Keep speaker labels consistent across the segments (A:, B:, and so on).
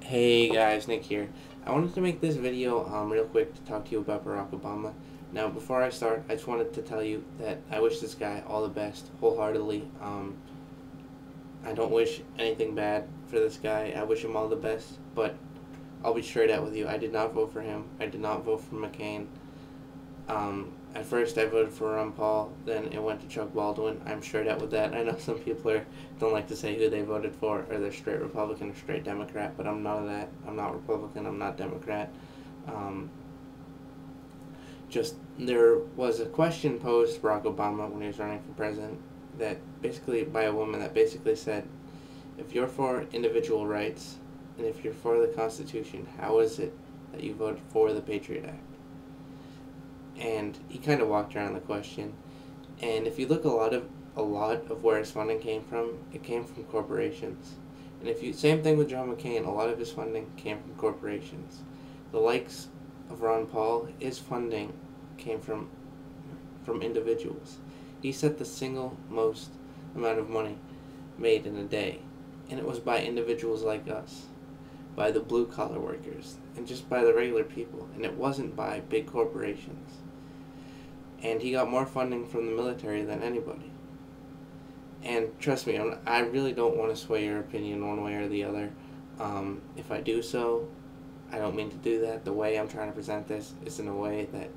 A: Hey guys, Nick here. I wanted to make this video real quick to talk to you about Barack Obama. Now, before I start, I just wanted to tell you that I wish this guy all the best, wholeheartedly. I don't wish anything bad for this guy. I wish him all the best, but I'll be straight out with you. I did not vote for him. I did not vote for McCain. At first I voted for Ron Paul, then it went to Chuck Baldwin. I'm straight out with that. I know some people don't like to say who they voted for, or they're straight Republican or straight Democrat, but I'm none of that. I'm not Republican, I'm not Democrat. Just there was a question posed to Barack Obama when he was running for president that basically, by a woman, that basically said, if you're for individual rights and if you're for the Constitution, how is it that you voted for the Patriot Act? And he kind of walked around the question. And if you look a lot of where his funding came from, it came from corporations. And if you same thing with John McCain, a lot of his funding came from corporations. The likes of Ron Paul, his funding came from individuals. He set the single most amount of money made in a day, and it was by individuals like us, by the blue collar workers, and just by the regular people, and it wasn't by big corporations. And he got more funding from the military than anybody. And trust me, I really don't want to sway your opinion one way or the other. If I do so, I don't mean to do that. The way I'm trying to present this is in a way that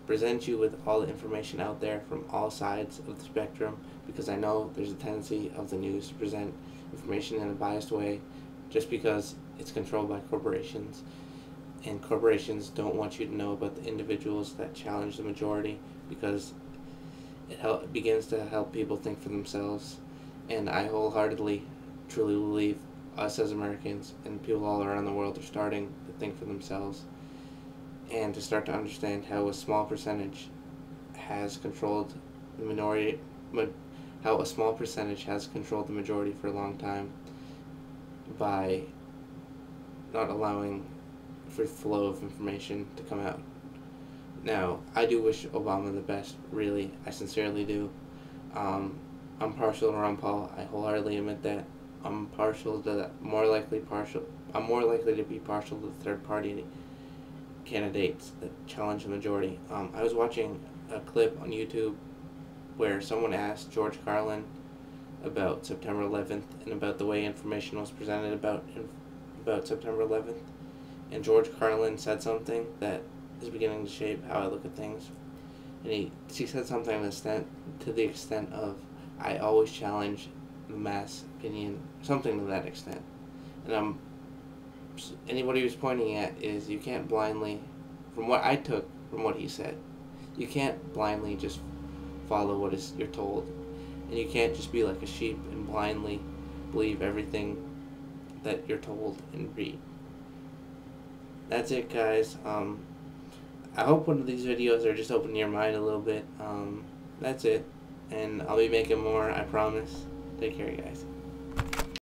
A: presents you with all the information out there from all sides of the spectrum, because I know there's a tendency of the news to present information in a biased way just because it's controlled by corporations. And corporations don't want you to know about the individuals that challenge the majority, because it begins to help people think for themselves. And I wholeheartedly, truly believe us as Americans and people all around the world are starting to think for themselves and to start to understand how a small percentage has controlled the minority, how a small percentage has controlled the majority for a long time by not allowing free flow of information to come out. Now, I do wish Obama the best, really. I sincerely do. I'm partial to Ron Paul. I wholeheartedly admit that. I'm more likely to be partial to third-party candidates that challenge the majority. I was watching a clip on YouTube where someone asked George Carlin about September 11th and about the way information was presented about September 11th. And George Carlin said something that is beginning to shape how I look at things. And he said something to the extent of, I always challenge the mass opinion, something to that extent. And what he was pointing at is, you can't blindly, from what I took from what he said, you can't blindly just follow what you're told. And you can't just be like a sheep and blindly believe everything that you're told and read. That's it, guys. I hope one of these videos are just opening your mind a little bit. That's it. And I'll be making more, I promise. Take care, guys.